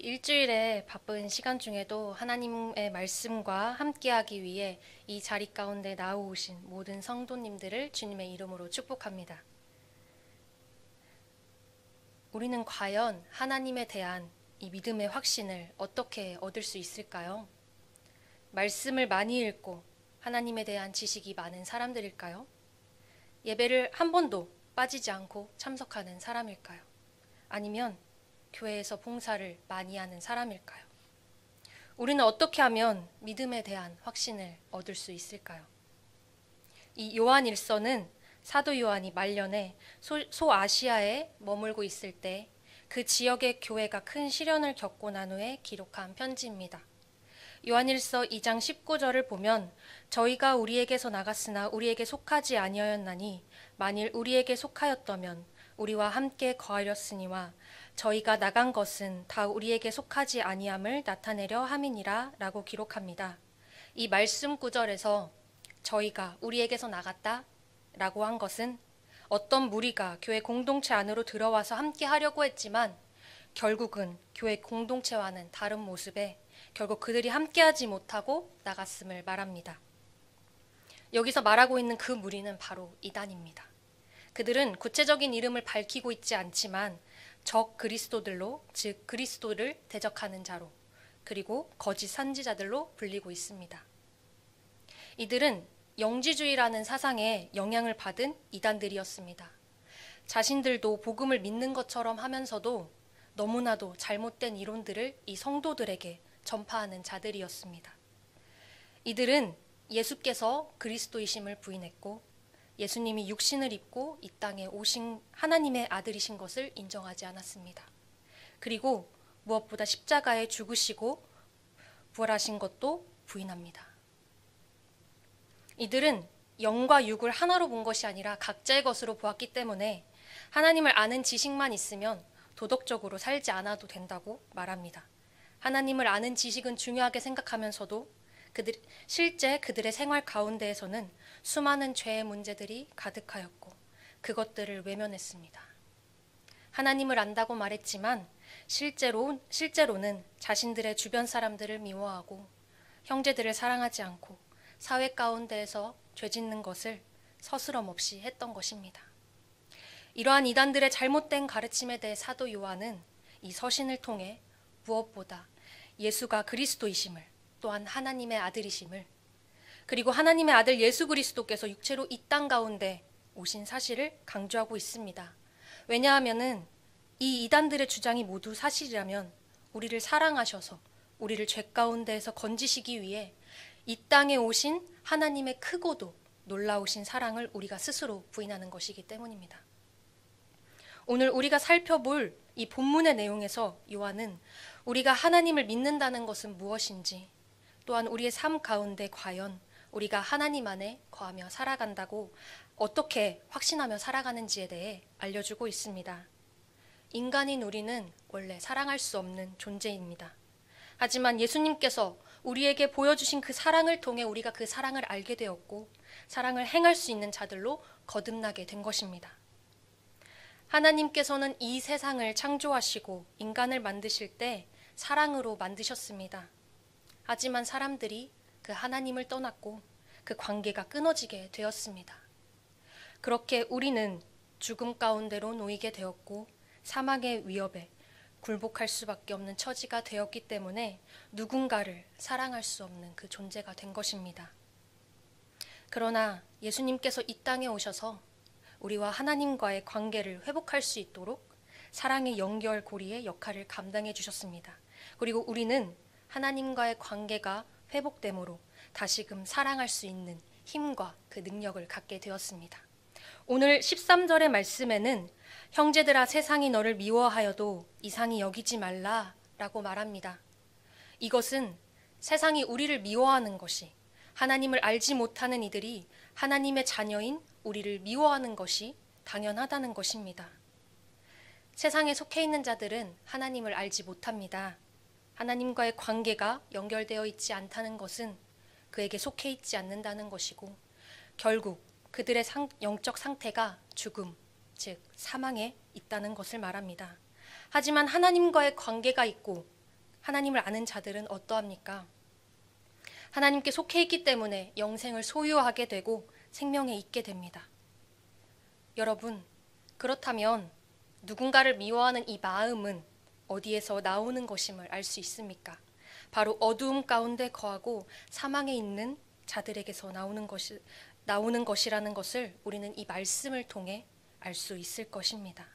일주일의 바쁜 시간 중에도 하나님의 말씀과 함께하기 위해 이 자리 가운데 나오신 모든 성도님들을 주님의 이름으로 축복합니다. 우리는 과연 하나님에 대한 이 믿음의 확신을 어떻게 얻을 수 있을까요? 말씀을 많이 읽고 하나님에 대한 지식이 많은 사람들일까요? 예배를 한 번도 빠지지 않고 참석하는 사람일까요? 아니면 교회에서 봉사를 많이 하는 사람일까요? 우리는 어떻게 하면 믿음에 대한 확신을 얻을 수 있을까요? 이 요한일서는 사도 요한이 말년에 소아시아에 머물고 있을 때 그 지역의 교회가 큰 시련을 겪고 난 후에 기록한 편지입니다. 요한일서 2장 19절을 보면 저희가 우리에게서 나갔으나 우리에게 속하지 아니하였나니 만일 우리에게 속하였다면 우리와 함께 거하렸으니와 저희가 나간 것은 다 우리에게 속하지 아니함을 나타내려 함이니라 라고 기록합니다. 이 말씀 구절에서 저희가 우리에게서 나갔다 라고 한 것은 어떤 무리가 교회 공동체 안으로 들어와서 함께 하려고 했지만 결국은 교회 공동체와는 다른 모습에 결국 그들이 함께하지 못하고 나갔음을 말합니다. 여기서 말하고 있는 그 무리는 바로 이단입니다. 그들은 구체적인 이름을 밝히고 있지 않지만 적 그리스도들로, 즉 그리스도를 대적하는 자로, 그리고 거짓 선지자들로 불리고 있습니다. 이들은 영지주의라는 사상에 영향을 받은 이단들이었습니다. 자신들도 복음을 믿는 것처럼 하면서도 너무나도 잘못된 이론들을 이 성도들에게 전파하는 자들이었습니다. 이들은 예수께서 그리스도이심을 부인했고 예수님이 육신을 입고 이 땅에 오신 하나님의 아들이신 것을 인정하지 않았습니다. 그리고 무엇보다 십자가에 죽으시고 부활하신 것도 부인합니다. 이들은 영과 육을 하나로 본 것이 아니라 각자의 것으로 보았기 때문에 하나님을 아는 지식만 있으면 도덕적으로 살지 않아도 된다고 말합니다. 하나님을 아는 지식은 중요하게 생각하면서도 실제 그들의 생활 가운데에서는 수많은 죄의 문제들이 가득하였고 그것들을 외면했습니다. 하나님을 안다고 말했지만 실제로는 자신들의 주변 사람들을 미워하고 형제들을 사랑하지 않고 사회 가운데에서 죄 짓는 것을 서스럼 없이 했던 것입니다. 이러한 이단들의 잘못된 가르침에 대해 사도 요한은 이 서신을 통해 무엇보다 예수가 그리스도이심을, 또한 하나님의 아들이심을, 그리고 하나님의 아들 예수 그리스도께서 육체로 이 땅 가운데 오신 사실을 강조하고 있습니다. 왜냐하면은 이 이단들의 주장이 모두 사실이라면 우리를 사랑하셔서 우리를 죄 가운데에서 건지시기 위해 이 땅에 오신 하나님의 크고도 놀라우신 사랑을 우리가 스스로 부인하는 것이기 때문입니다. 오늘 우리가 살펴볼 이 본문의 내용에서 요한은 우리가 하나님을 믿는다는 것은 무엇인지, 또한 우리의 삶 가운데 과연 우리가 하나님 안에 거하며 살아간다고 어떻게 확신하며 살아가는지에 대해 알려주고 있습니다. 인간인 우리는 원래 사랑할 수 없는 존재입니다. 하지만 예수님께서 우리에게 보여주신 그 사랑을 통해 우리가 그 사랑을 알게 되었고 사랑을 행할 수 있는 자들로 거듭나게 된 것입니다. 하나님께서는 이 세상을 창조하시고 인간을 만드실 때 사랑으로 만드셨습니다. 하지만 사람들이 그 하나님을 떠났고 그 관계가 끊어지게 되었습니다. 그렇게 우리는 죽음 가운데로 놓이게 되었고 사망의 위협에 굴복할 수밖에 없는 처지가 되었기 때문에 누군가를 사랑할 수 없는 그 존재가 된 것입니다. 그러나 예수님께서 이 땅에 오셔서 우리와 하나님과의 관계를 회복할 수 있도록 사랑의 연결고리의 역할을 감당해 주셨습니다. 그리고 우리는 하나님과의 관계가 회복됨으로 다시금 사랑할 수 있는 힘과 그 능력을 갖게 되었습니다. 오늘 13절의 말씀에는 형제들아 세상이 너를 미워하여도 이상히 여기지 말라 라고 말합니다. 이것은 세상이 우리를 미워하는 것이, 하나님을 알지 못하는 이들이 하나님의 자녀인 우리를 미워하는 것이 당연하다는 것입니다. 세상에 속해 있는 자들은 하나님을 알지 못합니다. 하나님과의 관계가 연결되어 있지 않다는 것은 그에게 속해 있지 않는다는 것이고 결국 그들의 영적 상태가 죽음, 즉 사망에 있다는 것을 말합니다. 하지만 하나님과의 관계가 있고 하나님을 아는 자들은 어떠합니까? 하나님께 속해 있기 때문에 영생을 소유하게 되고 생명에 있게 됩니다. 여러분, 그렇다면 누군가를 미워하는 이 마음은 어디에서 나오는 것임을 알 수 있습니까? 바로 어두움 가운데 거하고 사망에 있는 자들에게서 나오는 것이라는 것을 우리는 이 말씀을 통해 알 수 있을 것입니다.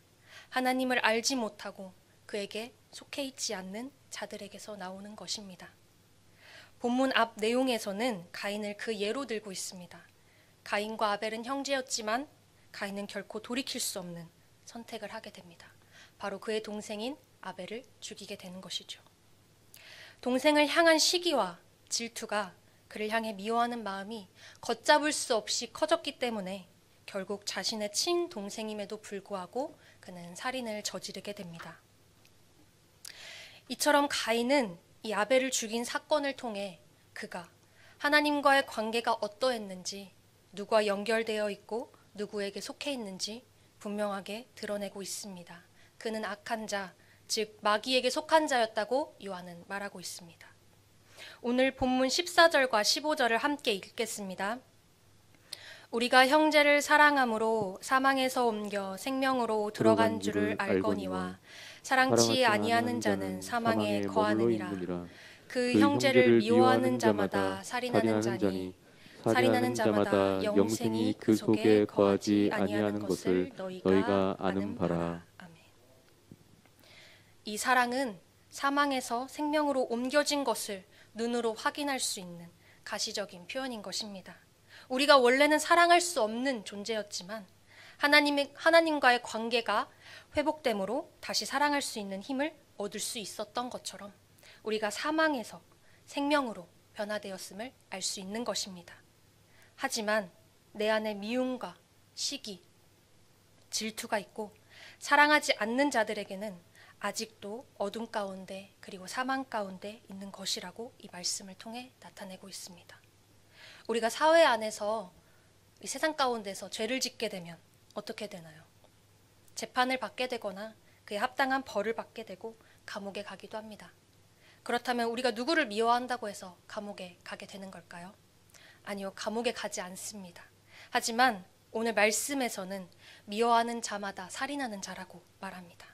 하나님을 알지 못하고 그에게 속해 있지 않는 자들에게서 나오는 것입니다. 본문 앞 내용에서는 가인을 그 예로 들고 있습니다. 가인과 아벨은 형제였지만 가인은 결코 돌이킬 수 없는 선택을 하게 됩니다. 바로 그의 동생인 아벨을 죽이게 되는 것이죠. 동생을 향한 시기와 질투가 그를 향해 미워하는 마음이 걷잡을 수 없이 커졌기 때문에 결국 자신의 친동생임에도 불구하고 그는 살인을 저지르게 됩니다. 이처럼 가인은 이 아벨을 죽인 사건을 통해 그가 하나님과의 관계가 어떠했는지, 누구와 연결되어 있고 누구에게 속해 있는지 분명하게 드러내고 있습니다. 그는 악한 자, 즉 마귀에게 속한 자였다고 요한은 말하고 있습니다. 오늘 본문 14절과 15절을 함께 읽겠습니다. 우리가 형제를 사랑함으로 사망에서 옮겨 생명으로 들어간 줄을 알거니와 사랑치 아니하는 자는 사망에 거하느니라. 그 형제를 미워하는 자마다 살인하는 자니 살인하는 자마다 영생이 그 속에 거하지 아니하는 것을 너희가 아는 바라. 아멘. 이 사랑은 사망에서 생명으로 옮겨진 것을 눈으로 확인할 수 있는 가시적인 표현인 것입니다. 우리가 원래는 사랑할 수 없는 존재였지만 하나님과의 관계가 회복됨으로 다시 사랑할 수 있는 힘을 얻을 수 있었던 것처럼 우리가 사망에서 생명으로 변화되었음을 알 수 있는 것입니다. 하지만 내 안에 미움과 시기, 질투가 있고 사랑하지 않는 자들에게는 아직도 어둠 가운데 그리고 사망 가운데 있는 것이라고 이 말씀을 통해 나타내고 있습니다. 우리가 사회 안에서 이 세상 가운데서 죄를 짓게 되면 어떻게 되나요? 재판을 받게 되거나 그에 합당한 벌을 받게 되고 감옥에 가기도 합니다. 그렇다면 우리가 누구를 미워한다고 해서 감옥에 가게 되는 걸까요? 아니요, 감옥에 가지 않습니다. 하지만 오늘 말씀에서는 미워하는 자마다 살인하는 자라고 말합니다.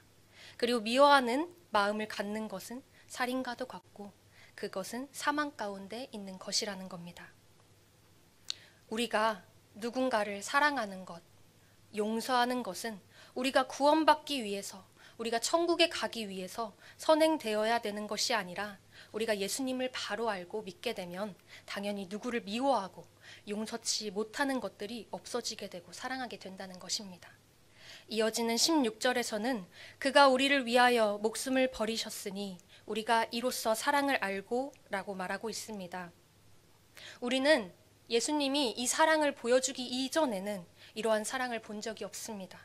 그리고 미워하는 마음을 갖는 것은 살인과도 같고 그것은 사망 가운데 있는 것이라는 겁니다. 우리가 누군가를 사랑하는 것, 용서하는 것은 우리가 구원받기 위해서, 우리가 천국에 가기 위해서 선행되어야 되는 것이 아니라 우리가 예수님을 바로 알고 믿게 되면 당연히 누구를 미워하고 용서치 못하는 것들이 없어지게 되고 사랑하게 된다는 것입니다. 이어지는 16절에서는 그가 우리를 위하여 목숨을 버리셨으니 우리가 이로써 사랑을 알고 라고 말하고 있습니다. 우리는 예수님이 이 사랑을 보여주기 이전에는 이러한 사랑을 본 적이 없습니다.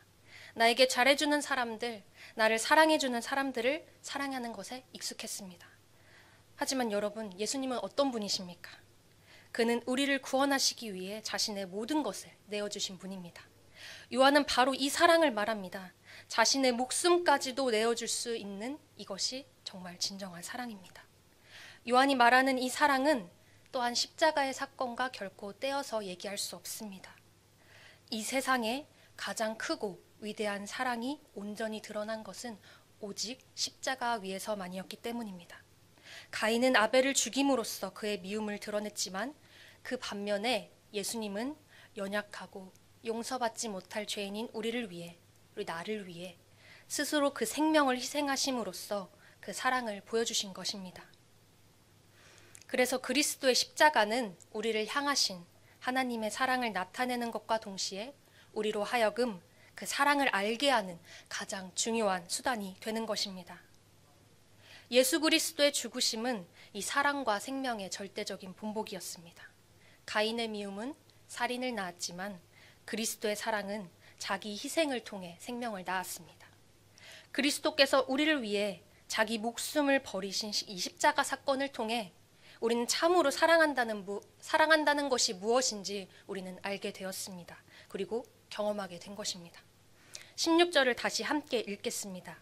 나에게 잘해주는 사람들, 나를 사랑해주는 사람들을 사랑하는 것에 익숙했습니다. 하지만 여러분, 예수님은 어떤 분이십니까? 그는 우리를 구원하시기 위해 자신의 모든 것을 내어주신 분입니다. 요한은 바로 이 사랑을 말합니다. 자신의 목숨까지도 내어줄 수 있는 이것이 정말 진정한 사랑입니다. 요한이 말하는 이 사랑은 또한 십자가의 사건과 결코 떼어서 얘기할 수 없습니다. 이 세상에 가장 크고 위대한 사랑이 온전히 드러난 것은 오직 십자가 위에서만이었기 때문입니다. 가인은 아벨을 죽임으로써 그의 미움을 드러냈지만 그 반면에 예수님은 연약하고 용서받지 못할 죄인인 우리를 위해, 우리 나를 위해 스스로 그 생명을 희생하심으로써 그 사랑을 보여주신 것입니다. 그래서 그리스도의 십자가는 우리를 향하신 하나님의 사랑을 나타내는 것과 동시에 우리로 하여금 그 사랑을 알게 하는 가장 중요한 수단이 되는 것입니다. 예수 그리스도의 죽으심은 이 사랑과 생명의 절대적인 본보기였습니다. 가인의 미움은 살인을 낳았지만 그리스도의 사랑은 자기 희생을 통해 생명을 낳았습니다. 그리스도께서 우리를 위해 자기 목숨을 버리신 이 십자가 사건을 통해 우리는 참으로 사랑한다는 것이 무엇인지 우리는 알게 되었습니다. 그리고 경험하게 된 것입니다. 16절을 다시 함께 읽겠습니다.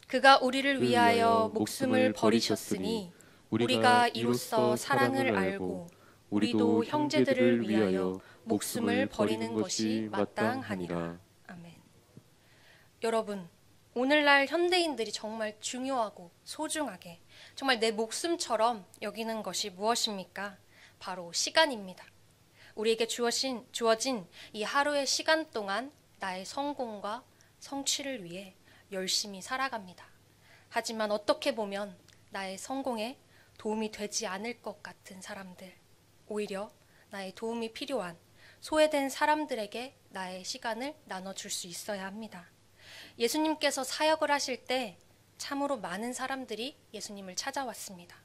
그가 우리를 위하여 목숨을 버리셨으니 우리가 이로써 사랑을 알고 우리도 형제들을 위하여 목숨을 버리는 것이 마땅하니라. 아멘. 여러분, 오늘날 현대인들이 정말 중요하고 소중하게 정말 내 목숨처럼 여기는 것이 무엇입니까? 바로 시간입니다. 우리에게 주어진 이 하루의 시간 동안 나의 성공과 성취를 위해 열심히 살아갑니다. 하지만 어떻게 보면 나의 성공에 도움이 되지 않을 것 같은 사람들, 오히려 나의 도움이 필요한 소외된 사람들에게 나의 시간을 나눠줄 수 있어야 합니다. 예수님께서 사역을 하실 때 참으로 많은 사람들이 예수님을 찾아왔습니다.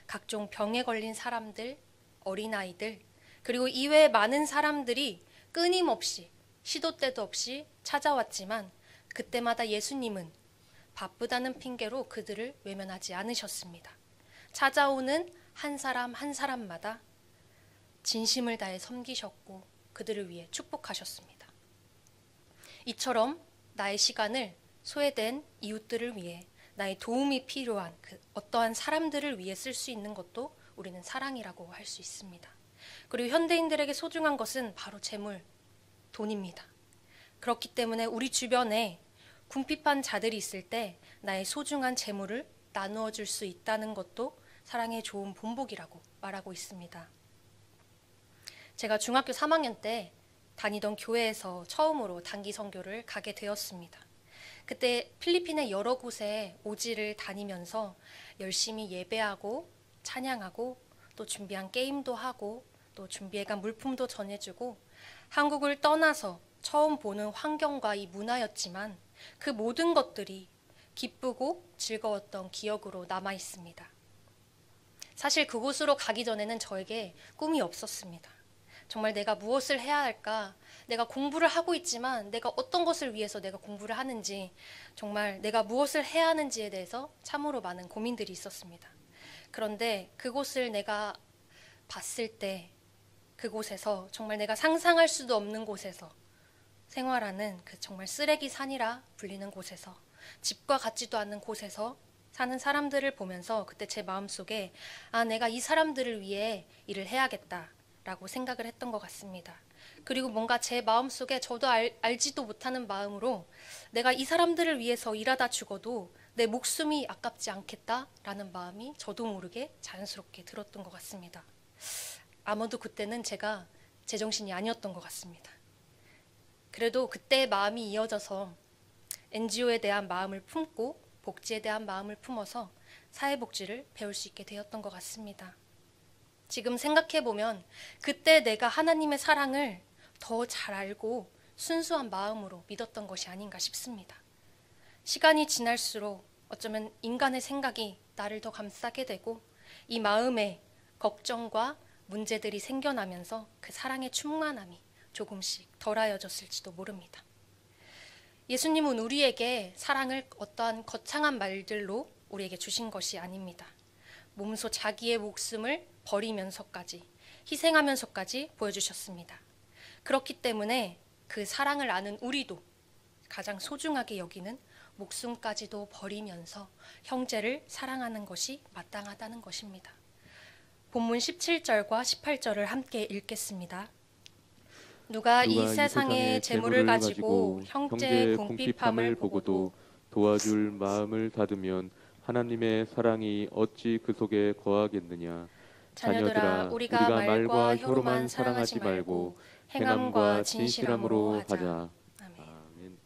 각종 병에 걸린 사람들, 어린아이들, 그리고 이외에 많은 사람들이 끊임없이 시도 때도 없이 찾아왔지만 그때마다 예수님은 바쁘다는 핑계로 그들을 외면하지 않으셨습니다. 찾아오는 한 사람 한 사람마다 진심을 다해 섬기셨고 그들을 위해 축복하셨습니다. 이처럼 나의 시간을 소외된 이웃들을 위해 나의 도움이 필요한 그 어떠한 사람들을 위해 쓸 수 있는 것도 우리는 사랑이라고 할 수 있습니다. 그리고 현대인들에게 소중한 것은 바로 재물, 돈입니다. 그렇기 때문에 우리 주변에 궁핍한 자들이 있을 때 나의 소중한 재물을 나누어 줄 수 있다는 것도 사랑의 좋은 본보기라고 말하고 있습니다. 제가 중학교 3학년 때 다니던 교회에서 처음으로 단기 선교를 가게 되었습니다. 그때 필리핀의 여러 곳에 오지를 다니면서 열심히 예배하고 찬양하고 또 준비한 게임도 하고 또 준비해간 물품도 전해주고 한국을 떠나서 처음 보는 환경과 이 문화였지만 그 모든 것들이 기쁘고 즐거웠던 기억으로 남아 있습니다. 사실 그곳으로 가기 전에는 저에게 꿈이 없었습니다. 정말 내가 무엇을 해야 할까? 내가 공부를 하고 있지만 내가 어떤 것을 위해서 내가 공부를 하는지, 정말 내가 무엇을 해야 하는지에 대해서 참으로 많은 고민들이 있었습니다. 그런데 그곳을 내가 봤을 때 그곳에서 정말 내가 상상할 수도 없는 곳에서 생활하는 그 정말 쓰레기 산이라 불리는 곳에서 집과 같지도 않는 곳에서 사는 사람들을 보면서 그때 제 마음속에 내가 이 사람들을 위해 일을 해야겠다라고 생각을 했던 것 같습니다. 그리고 뭔가 제 마음속에 저도 알지도 못하는 마음으로 내가 이 사람들을 위해서 일하다 죽어도 내 목숨이 아깝지 않겠다라는 마음이 저도 모르게 자연스럽게 들었던 것 같습니다. 아마도 그때는 제가 제정신이 아니었던 것 같습니다. 그래도 그때의 마음이 이어져서 NGO에 대한 마음을 품고 복지에 대한 마음을 품어서 사회복지를 배울 수 있게 되었던 것 같습니다. 지금 생각해보면 그때 내가 하나님의 사랑을 더 잘 알고 순수한 마음으로 믿었던 것이 아닌가 싶습니다. 시간이 지날수록 어쩌면 인간의 생각이 나를 더 감싸게 되고 이 마음에 걱정과 문제들이 생겨나면서 그 사랑의 충만함이 조금씩 덜하여졌을지도 모릅니다. 예수님은 우리에게 사랑을 어떠한 거창한 말들로 우리에게 주신 것이 아닙니다. 몸소 자기의 목숨을 버리면서까지, 희생하면서까지 보여주셨습니다. 그렇기 때문에 그 사랑을 아는 우리도 가장 소중하게 여기는 목숨까지도 버리면서 형제를 사랑하는 것이 마땅하다는 것입니다. 본문 17절과 18절을 함께 읽겠습니다. 누가 이 세상의 재물을 가지고 형제의 궁핍함을 보고도 도와줄 마음을 닫으면 하나님의 사랑이 어찌 그 속에 거하겠느냐. 자녀들아, 우리가 말과 혀로만 사랑하지 말고 행함과 진실함으로 하자. 아멘.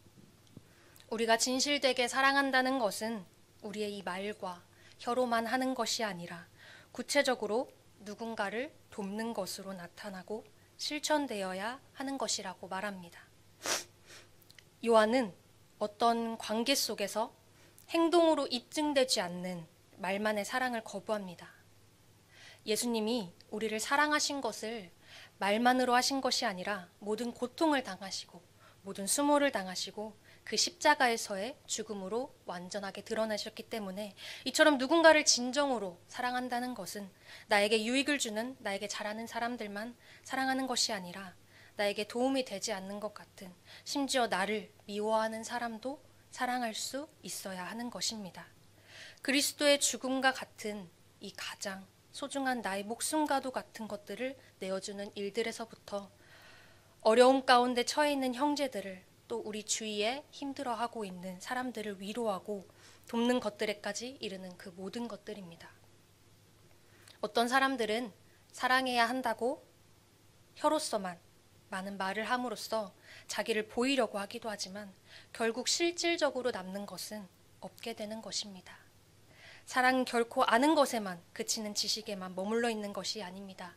우리가 진실되게 사랑한다는 것은 우리의 이 말과 혀로만 하는 것이 아니라 구체적으로 누군가를 돕는 것으로 나타나고 실천되어야 하는 것이라고 말합니다. 요한은 어떤 관계 속에서 행동으로 입증되지 않는 말만의 사랑을 거부합니다. 예수님이 우리를 사랑하신 것을 말만으로 하신 것이 아니라 모든 고통을 당하시고 모든 수모를 당하시고 그 십자가에서의 죽음으로 완전하게 드러내셨기 때문에 이처럼 누군가를 진정으로 사랑한다는 것은 나에게 유익을 주는, 나에게 잘하는 사람들만 사랑하는 것이 아니라 나에게 도움이 되지 않는 것 같은, 심지어 나를 미워하는 사람도 사랑할 수 있어야 하는 것입니다. 그리스도의 죽음과 같은 이 가장 소중한 나의 목숨과도 같은 것들을 내어주는 일들에서부터 어려움 가운데 처해 있는 형제들을, 또 우리 주위에 힘들어하고 있는 사람들을 위로하고 돕는 것들에까지 이르는 그 모든 것들입니다. 어떤 사람들은 사랑해야 한다고 혀로서만 많은 말을 함으로써 자기를 보이려고 하기도 하지만 결국 실질적으로 남는 것은 없게 되는 것입니다. 사랑은 결코 아는 것에만 그치는 지식에만 머물러 있는 것이 아닙니다.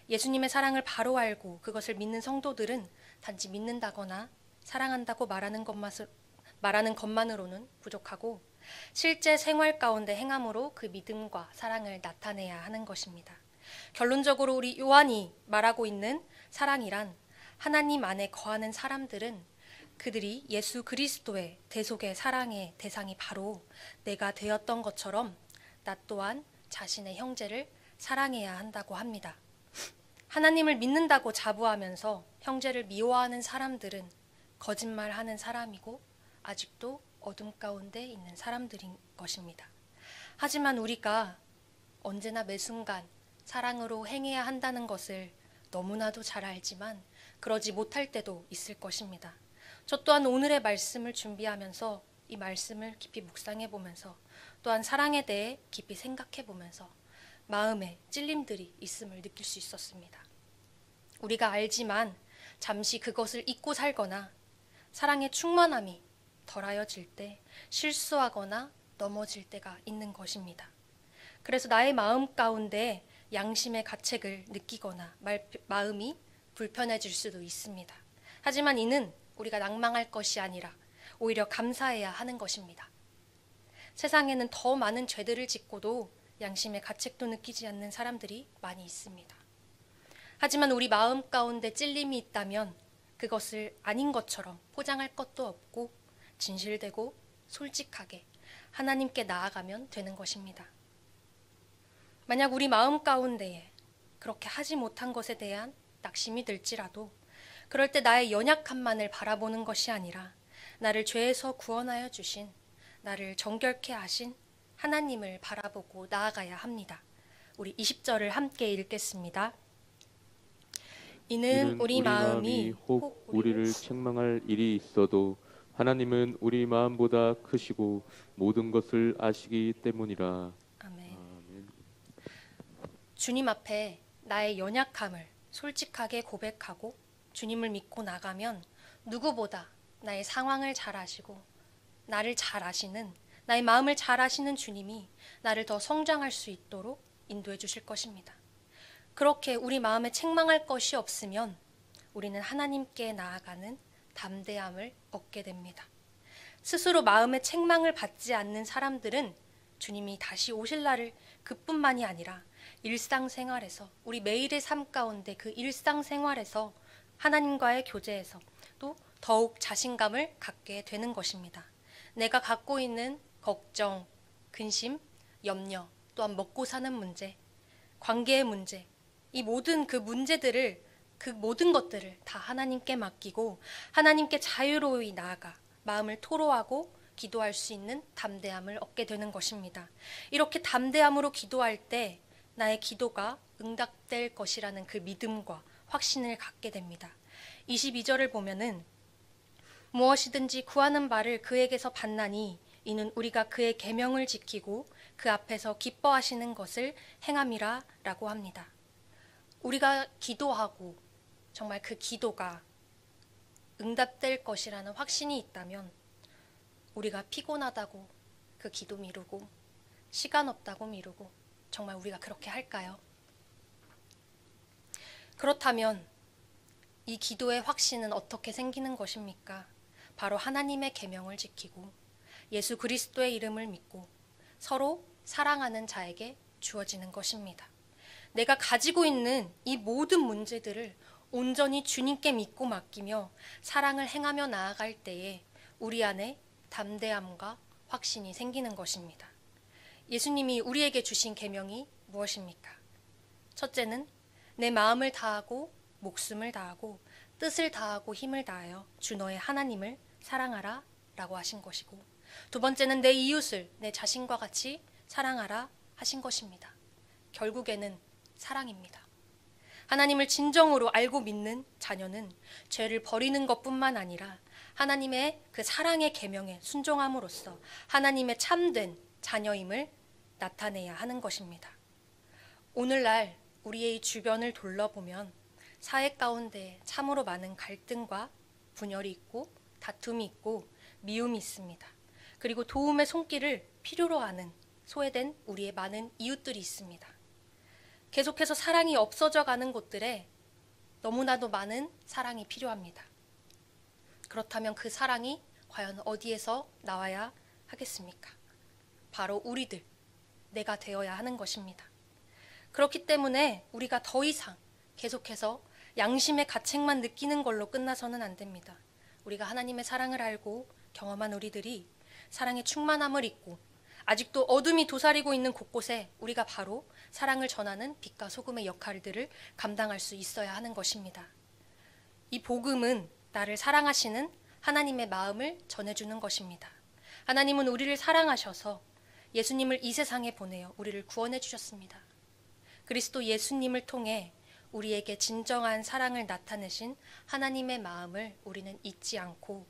예수님의 사랑을 바로 알고 그것을 믿는 성도들은 단지 믿는다거나 사랑한다고 말하는 것만으로는 부족하고 실제 생활 가운데 행함으로 그 믿음과 사랑을 나타내야 하는 것입니다. 결론적으로 우리 요한이 말하고 있는 사랑이란 하나님 안에 거하는 사람들은 그들이 예수 그리스도의 대속의 사랑의 대상이 바로 내가 되었던 것처럼 나 또한 자신의 형제를 사랑해야 한다고 합니다. 하나님을 믿는다고 자부하면서 형제를 미워하는 사람들은 거짓말하는 사람이고 아직도 어둠 가운데 있는 사람들인 것입니다. 하지만 우리가 언제나 매 순간 사랑으로 행해야 한다는 것을 너무나도 잘 알지만 그러지 못할 때도 있을 것입니다. 저 또한 오늘의 말씀을 준비하면서 이 말씀을 깊이 묵상해 보면서 또한 사랑에 대해 깊이 생각해 보면서 마음에 찔림들이 있음을 느낄 수 있었습니다. 우리가 알지만 잠시 그것을 잊고 살거나 사랑의 충만함이 덜하여질 때 실수하거나 넘어질 때가 있는 것입니다. 그래서 나의 마음 가운데 양심의 가책을 느끼거나 마음이 불편해질 수도 있습니다. 하지만 이는 우리가 낭망할 것이 아니라 오히려 감사해야 하는 것입니다. 세상에는 더 많은 죄들을 짓고도 양심의 가책도 느끼지 않는 사람들이 많이 있습니다. 하지만 우리 마음 가운데 찔림이 있다면 그것을 아닌 것처럼 포장할 것도 없고 진실되고 솔직하게 하나님께 나아가면 되는 것입니다. 만약 우리 마음 가운데에 그렇게 하지 못한 것에 대한 낙심이 들지라도 그럴 때 나의 연약함만을 바라보는 것이 아니라 나를 죄에서 구원하여 주신, 나를 정결케 하신 하나님을 바라보고 나아가야 합니다. 우리 20절을 함께 읽겠습니다. 이는 우리 마음이 혹 우리를 책망할 일이 있어도 하나님은 우리 마음보다 크시고 모든 것을 아시기 때문이라. 아멘. 주님 앞에 나의 연약함을 솔직하게 고백하고 주님을 믿고 나가면 누구보다 나의 상황을 잘 아시고 나를 잘 아시는, 나의 마음을 잘 아시는 주님이 나를 더 성장할 수 있도록 인도해 주실 것입니다. 그렇게 우리 마음에 책망할 것이 없으면 우리는 하나님께 나아가는 담대함을 얻게 됩니다. 스스로 마음의 책망을 받지 않는 사람들은 주님이 다시 오실 날을 그뿐만이 아니라 일상생활에서, 우리 매일의 삶 가운데 그 일상생활에서 하나님과의 교제에서 또 더욱 자신감을 갖게 되는 것입니다. 내가 갖고 있는 걱정, 근심, 염려, 또한 먹고 사는 문제, 관계의 문제, 이 모든 그 문제들을, 그 모든 것들을 다 하나님께 맡기고 하나님께 자유로이 나아가 마음을 토로하고 기도할 수 있는 담대함을 얻게 되는 것입니다. 이렇게 담대함으로 기도할 때 나의 기도가 응답될 것이라는 그 믿음과 확신을 갖게 됩니다. 22절을 보면은 무엇이든지 구하는 바를 그에게서 받나니 이는 우리가 그의 계명을 지키고 그 앞에서 기뻐하시는 것을 행함이라 라고 합니다. 우리가 기도하고 정말 그 기도가 응답될 것이라는 확신이 있다면 우리가 피곤하다고 그 기도 미루고 시간 없다고 미루고 정말 우리가 그렇게 할까요? 그렇다면 이 기도의 확신은 어떻게 생기는 것입니까? 바로 하나님의 계명을 지키고 예수 그리스도의 이름을 믿고 서로 사랑하는 자에게 주어지는 것입니다. 내가 가지고 있는 이 모든 문제들을 온전히 주님께 믿고 맡기며 사랑을 행하며 나아갈 때에 우리 안에 담대함과 확신이 생기는 것입니다. 예수님이 우리에게 주신 계명이 무엇입니까? 첫째는 내 마음을 다하고 목숨을 다하고 뜻을 다하고 힘을 다하여 주 너의 하나님을 사랑하라 라고 하신 것이고, 두 번째는 내 이웃을 내 자신과 같이 사랑하라 하신 것입니다. 결국에는 사랑입니다. 하나님을 진정으로 알고 믿는 자녀는 죄를 버리는 것뿐만 아니라 하나님의 그 사랑의 계명에 순종함으로써 하나님의 참된 자녀임을 나타내야 하는 것입니다. 오늘날 우리의 주변을 둘러보면 사회 가운데 참으로 많은 갈등과 분열이 있고 다툼이 있고 미움이 있습니다. 그리고 도움의 손길을 필요로 하는 소외된 우리의 많은 이웃들이 있습니다. 계속해서 사랑이 없어져 가는 곳들에 너무나도 많은 사랑이 필요합니다. 그렇다면 그 사랑이 과연 어디에서 나와야 하겠습니까? 바로 우리들, 내가 되어야 하는 것입니다. 그렇기 때문에 우리가 더 이상 계속해서 양심의 가책만 느끼는 걸로 끝나서는 안 됩니다. 우리가 하나님의 사랑을 알고 경험한 우리들이 사랑의 충만함을 잊고 아직도 어둠이 도사리고 있는 곳곳에 우리가 바로 사랑을 전하는 빛과 소금의 역할들을 감당할 수 있어야 하는 것입니다. 이 복음은 나를 사랑하시는 하나님의 마음을 전해주는 것입니다. 하나님은 우리를 사랑하셔서 예수님을 이 세상에 보내어 우리를 구원해 주셨습니다. 그리스도 예수님을 통해 우리에게 진정한 사랑을 나타내신 하나님의 마음을 우리는 잊지 않고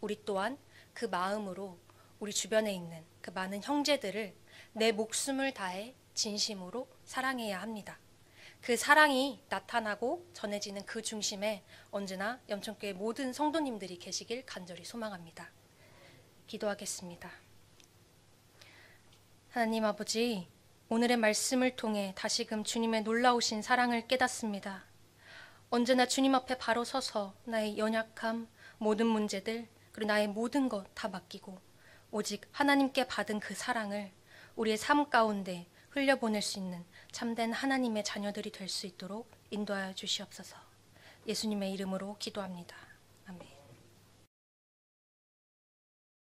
우리 또한 그 마음으로 우리 주변에 있는 그 많은 형제들을 내 목숨을 다해 진심으로 사랑해야 합니다. 그 사랑이 나타나고 전해지는 그 중심에 언제나 염천교회 모든 성도님들이 계시길 간절히 소망합니다. 기도하겠습니다. 하나님 아버지, 오늘의 말씀을 통해 다시금 주님의 놀라우신 사랑을 깨닫습니다. 언제나 주님 앞에 바로 서서 나의 연약함, 모든 문제들, 그리고 나의 모든 것 다 맡기고 오직 하나님께 받은 그 사랑을 우리의 삶 가운데 흘려보낼 수 있는 참된 하나님의 자녀들이 될 수 있도록 인도하여 주시옵소서. 예수님의 이름으로 기도합니다.